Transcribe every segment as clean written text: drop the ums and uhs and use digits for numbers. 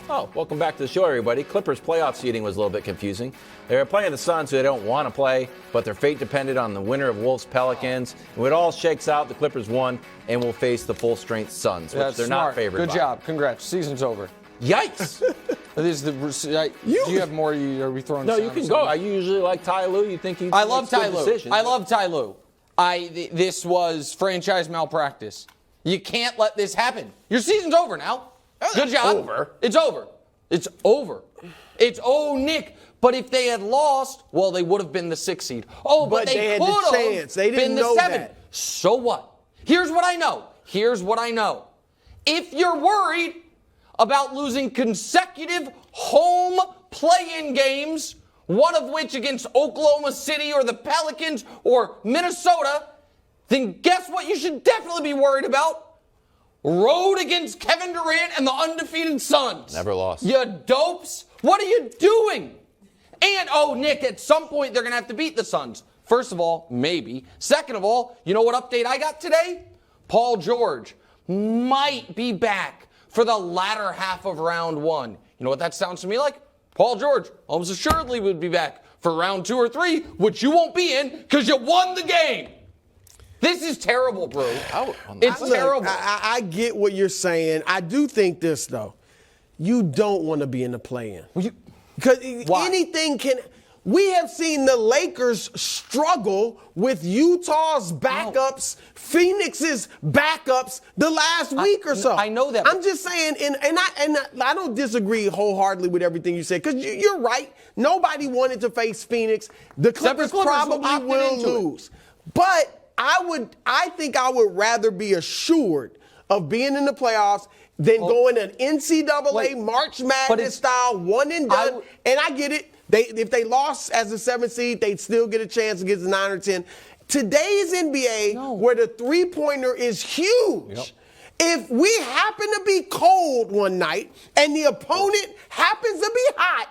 Oh, welcome back to the show, everybody. Clippers playoff seeding was a little bit confusing. They were playing the Suns, who they don't want to play, but their fate depended on the winner of Wolves-Pelicans. And when it all shakes out, the Clippers won and will face the full-strength Suns, which they're not favored by. Good job. Congrats. Season's over. Yikes. Do you have more? Are we throwing? No, you can go. I usually like Ty Lue. You think he? I love Ty Lue. I love Ty Lue. This was franchise malpractice. You can't let this happen. Your season's over now. Good job. Over. It's over. It's over. Nick. But if they had lost, well, they would have been the 6th seed. Oh, but they could have been the 7th. So what? Here's what I know. If you're worried about losing consecutive home play-in games, one of which against Oklahoma City or the Pelicans or Minnesota, then guess what you should definitely be worried about? Road against Kevin Durant and the undefeated Suns. Never lost. You dopes. What are you doing? And, Nick, at some point they're going to have to beat the Suns. First of all, maybe. Second of all, you know what update I got today? Paul George might be back for the latter half of round 1. You know what that sounds to me like? Paul George almost assuredly would be back for round 2 or 3, which you won't be in because you won the game. This is terrible, bro. It's terrible. I get what you're saying. I do think this, though. You don't want to be in the play-in. Because anything can... We have seen the Lakers struggle with Utah's backups, Phoenix's backups the last week or so. I know that. I'm just saying, and I don't disagree wholeheartedly with everything you said, because you're right. Nobody wanted to face Phoenix. The Clippers probably will lose. But I think I would rather be assured of being in the playoffs than going an NCAA March Madness style one and done. And I get it. If they lost as a 7th seed, they'd still get a chance against the 9 or 10. Today's NBA, where the three-pointer is huge, if we happen to be cold one night and the opponent happens to be hot,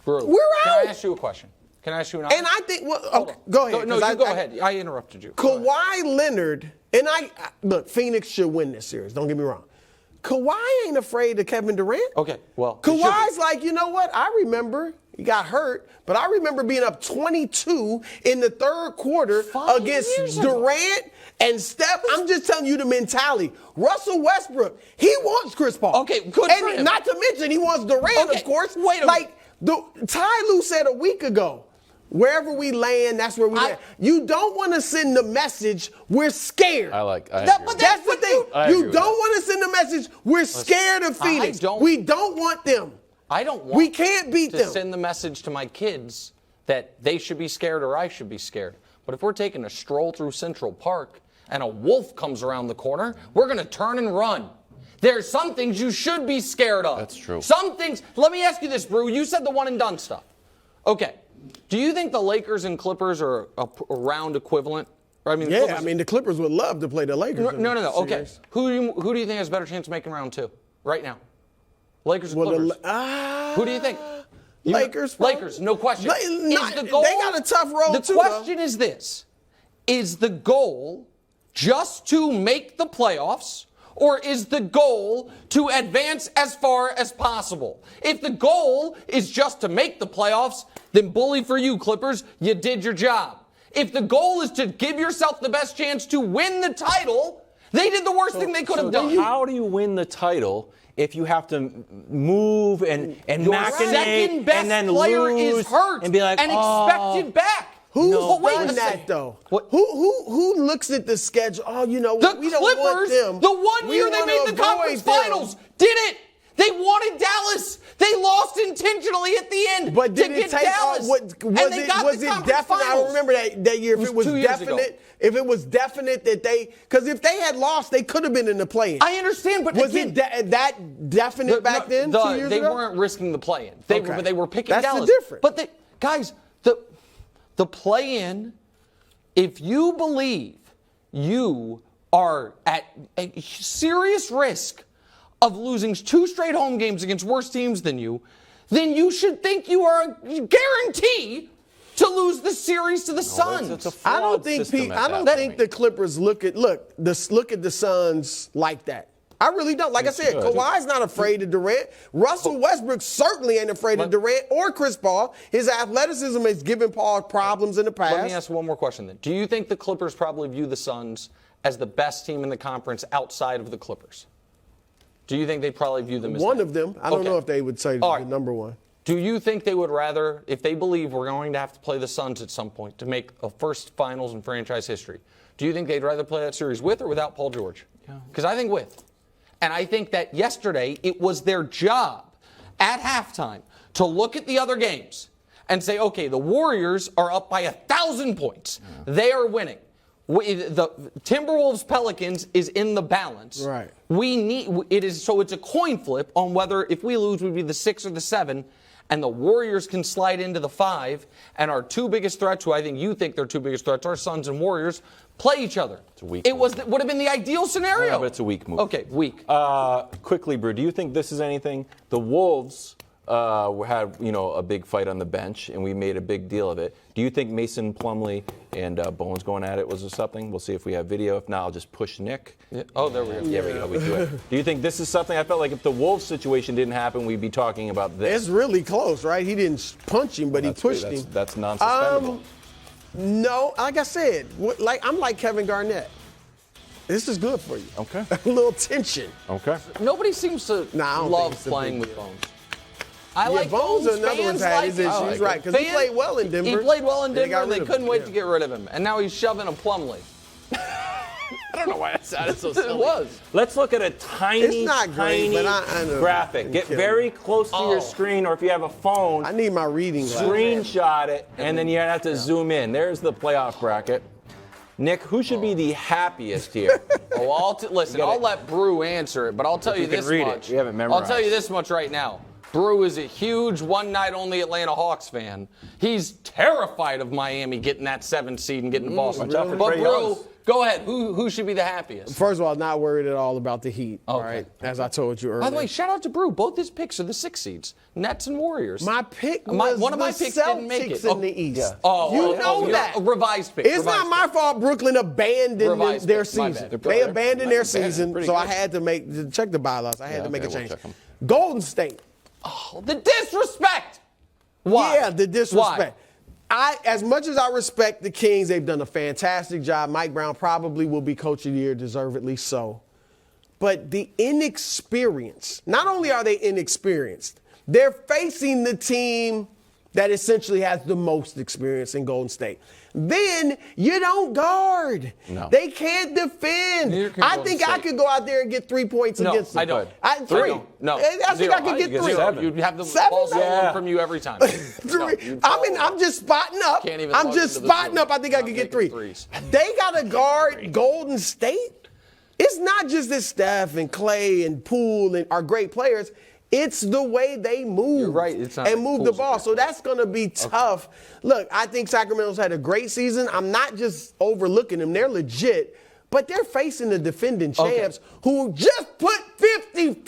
we're out. Can I ask you a question? Can I ask you an And I think, go ahead. No, you go ahead. I interrupted you. Kawhi Leonard, and look, Phoenix should win this series. Don't get me wrong. Kawhi ain't afraid of Kevin Durant. Okay, well. Kawhi's like, you know what? I remember he got hurt, but I remember being up 22 in the third quarter against Durant and Steph. I'm just telling you the mentality. Russell Westbrook, he wants Chris Paul. Okay, good for him. Not to mention he wants Durant, of course. Wait a minute. Ty Lue said a week ago, wherever we land, that's where we land. You don't want to send the message, we're scared. But that's the thing. You don't want to send the message, we're scared of Phoenix. We don't want them. I don't want we can't beat them. Send the message to my kids that they should be scared or I should be scared. But if we're taking a stroll through Central Park and a wolf comes around the corner, we're going to turn and run. There's some things you should be scared of. That's true. Some things. Let me ask you this, Brew. You said the one and done stuff. Okay. Do you think the Lakers and Clippers are around equivalent? The Clippers would love to play the Lakers. No. Okay. Who do you think has a better chance of making round 2 right now? Lakers or Clippers? Who do you think? Lakers. Lakers, no question. They got a tough road, too. The question is this. Is the goal just to make the playoffs, or is the goal to advance as far as possible? If the goal is just to make the playoffs, then bully for you, Clippers. You did your job. If the goal is to give yourself the best chance to win the title, they did the worst thing they could have done. How do you win the title if you have to move and machinate and then player lose is hurt and be like, expected back? Who's done that, though? Who looks at the schedule? We don't want them. The one year they made the conference finals, did it. They wanted Dallas. They lost intentionally at the end. But did it take Dallas? Was it definite? I don't remember that year. If it was definite, if it was definite that because if they had lost, they could have been in the play-in. I understand, but was it that definite back then? 2 years ago? They weren't risking the play-in. They were picking That's Dallas. That's the difference. But guys, the play-in, if you believe you are at a serious risk of losing 2 straight home games against worse teams than you, then you should think you are a guarantee to lose the series to the Suns. I don't think the Clippers look at the Suns like that. I really don't. Like I said, Kawhi's not afraid of Durant. Russell Westbrook certainly ain't afraid of Durant or Chris Paul. His athleticism has given Paul problems in the past. Let me ask one more question then. Do you think the Clippers probably view the Suns as the best team in the conference outside of the Clippers? Do you think they probably view them as one of them? I don't know if they would say the number one. Do you think they would rather, if they believe we're going to have to play the Suns at some point to make a first finals in franchise history, do you think they'd rather play that series with or without Paul George? Because I think with. And I think that yesterday it was their job at halftime to look at the other games and say, okay, the Warriors are up by 1,000 points. They are winning. The Timberwolves Pelicans is in the balance. Right. So it's a coin flip on whether if we lose we'd be the 6 or the 7. And the Warriors can slide into the 5, and our two biggest threats, who I think you think they're two biggest threats, our Suns and Warriors, play each other. It's a weak would have been the ideal scenario. Yeah, but it's a weak move. Okay, weak. Quickly, Brew, do you think this is anything? The Wolves had a big fight on the bench, and we made a big deal of it. Do you think Mason Plumlee and Bones going at it was something? We'll see if we have video. If not, I'll just push Nick. Yeah. Oh, there we go. There we go. We do it. Do you think this is something? I felt like if the Wolves situation didn't happen, we'd be talking about this. It's really close, right? He didn't punch him, but he pushed him. That's non-suspendable. No, like I said, I'm like Kevin Garnett. This is good for you. Okay. A little tension. Okay. Nobody seems to love playing with Bones. I like Bones. Bones. Another one's had his issues, right? Because he played well in Denver. He played well in Denver, and they couldn't wait to get rid of him. And now he's shoving a Plumlee. I don't know why that sounded so silly. It was. Let's look at a tiny graphic. Get very close to your screen, or if you have a phone, I need my reading glasses. Screenshot it, and then you have to zoom in. There's the playoff bracket. Nick, who should be the happiest here? Listen, I'll let Brew answer it, but I'll tell you this much. We haven't memorized. I'll tell you this much right now. Brew is a huge one-night-only Atlanta Hawks fan. He's terrified of Miami getting that 7th seed and getting Boston. Watch out for But Trae Brew, Young. go ahead. Who should be the happiest? First of all, not worried at all about the Heat. All right, as I told you earlier. By the way, shout out to Brew. Both his picks are the 6 seeds, Nets and Warriors. My pick was one of my picks didn't make it. in the East. Yeah. You know that. A revised pick. It's not my fault Brooklyn abandoned their season. They abandoned their season, so I had to check the bylaws. I had to make a change. Golden State. Oh, the disrespect. Why? Yeah, the disrespect. Why? As much as I respect the Kings, they've done a fantastic job. Mike Brown probably will be Coach of the Year, deservedly so. But the inexperience, not only are they inexperienced, they're facing the team that essentially has the most experience in Golden State. Then you don't guard. No. They can't defend. I think I could go out there and get 3 points against them. I don't. 3. No. I think I could get 3. 7. You'd have the ball stolen from you every time. 3. I'm just spotting up. I'm just spotting up. I think I could get 3. They got to guard Golden State. It's not just that Steph and Clay and Poole are great players. It's the way they move. You're right. And move the ball. So that's going to be tough. Look, I think Sacramento's had a great season. I'm not just overlooking them. They're legit. But they're facing the defending champs who just put 55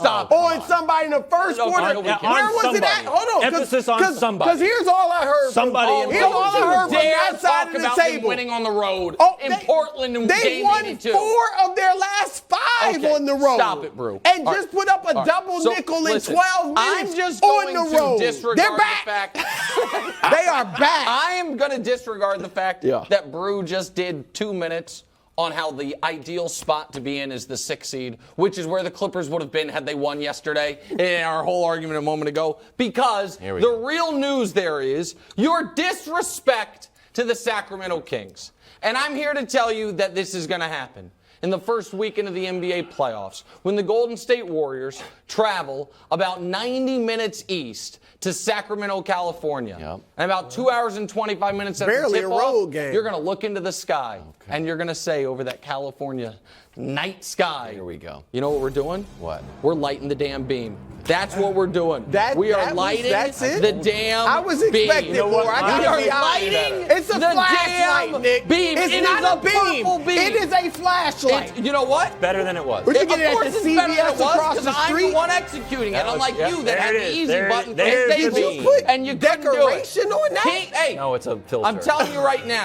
on somebody in the first quarter. Where was it at? Hold on. Emphasis on somebody. Because here's all I heard. Here's all I heard from that side of the table. Winning on the road in Portland and they won 4 of their last 5 on the road. Stop it, Brew. And just put up a double nickel in 12 minutes I'm just on going the road. to disregard They're back. the fact. They are back. I am going to disregard the fact that Brew just did 2 minutes on how the ideal spot to be in is the 6th seed, which is where the Clippers would have been had they won yesterday in our whole argument a moment ago. Because the real news there is your disrespect to the Sacramento Kings. And I'm here to tell you that this is going to happen in the first weekend of the NBA playoffs when the Golden State Warriors travel about 90 minutes east to Sacramento, California. And about 2 hours and 25 minutes after barely tip-off, a road game. You're going to look into the sky and you're going to say over that California night sky. Here we go. You know what we're doing? What? We're lighting the damn beam. That's what we're doing. We are lighting the damn I was expecting beam. more. We are lighting it's a the flashlight, damn Nick. beam. It's It not is a beam. purple beam. It is a flashlight. You know what? Better than it was. Where'd you Of get it at course the it's better than CVS it was across because the I'm street? the one executing it, unlike you that there had it the is. easy There it button is. for There's the safety, beam. and you couldn't do it. Decoration on that? Hey, No, it's a filter. I'm telling you right now,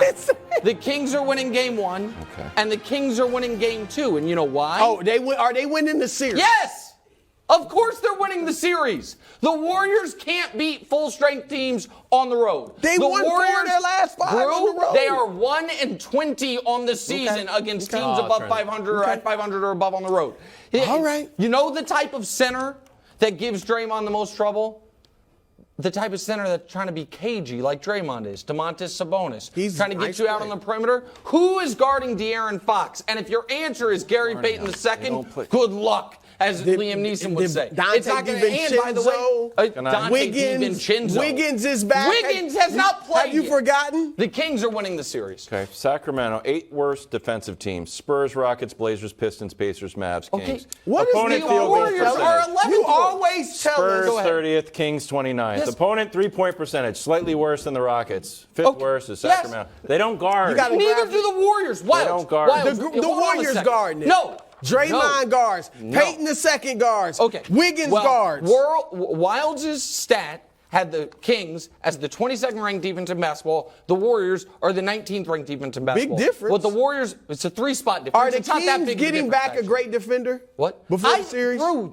the Kings are winning game 1, and the Kings are winning game 2, and you know why? Oh, are they winning the series? Yes! Of course they're winning the series. The Warriors can't beat full-strength teams on the road. They won 4 of their last 5 on the road. They are 1-20 on the season against teams above 500 or at 500 or above on the road. All right. You know the type of center that gives Draymond the most trouble? The type of center that's trying to be cagey like Draymond is, Domantas Sabonis. He's trying to get you out on the perimeter. Who is guarding De'Aaron Fox? And if your answer is Gary Payton II, good luck, as Liam Neeson would say. It's not going to end, by the way. Dante DiVincenzo. Wiggins is back. Wiggins has not played. Have you forgotten? The Kings are winning the series. Okay, Sacramento, 8 worst defensive teams: Spurs, Rockets, Blazers, Pistons, Pacers, Mavs, Kings. What Opponent is the Warriors are 11th? You always tell Spurs us. 30th, Kings 29th. Yes. Opponent 3-point percentage, slightly worse than the Rockets. 5th worst is Sacramento. They don't guard. Neither do the Warriors. Wildes. They don't guard. The Warriors guard it. No. Draymond guards. Payton II guards. Okay. Wiggins guards. Wildes' stat had the Kings as the 22nd ranked defense in basketball. The Warriors are the 19th ranked defense in basketball. Big difference. Well, the Warriors, it's a 3-spot difference. Are the It's not that Kings big getting back a great defender? What? Before the series? Bro,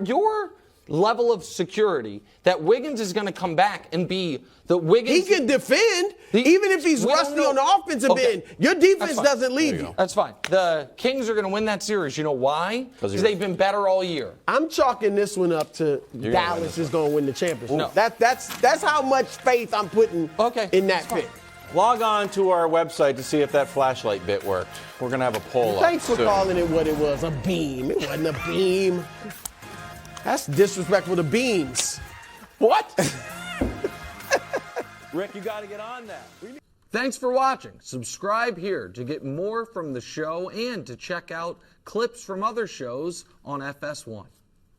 your level of security that Wiggins is going to come back and be the Wiggins. He can defend, even if he's rusty on the offensive end. Your defense doesn't leave you. That's fine. The Kings are going to win that series. You know why? Because they've been better all year. I'm chalking this one up to Dallas is going to win the championship. No. That's how much faith I'm putting in that pick. Log on to our website to see if that flashlight bit worked. We're going to have a poll Thanks up for calling it what it was, a beam. It wasn't a beam. That's disrespectful to beams. What? Rick, you got to get on that. Thanks for watching. Subscribe here to get more from the show and to check out clips from other shows on FS1.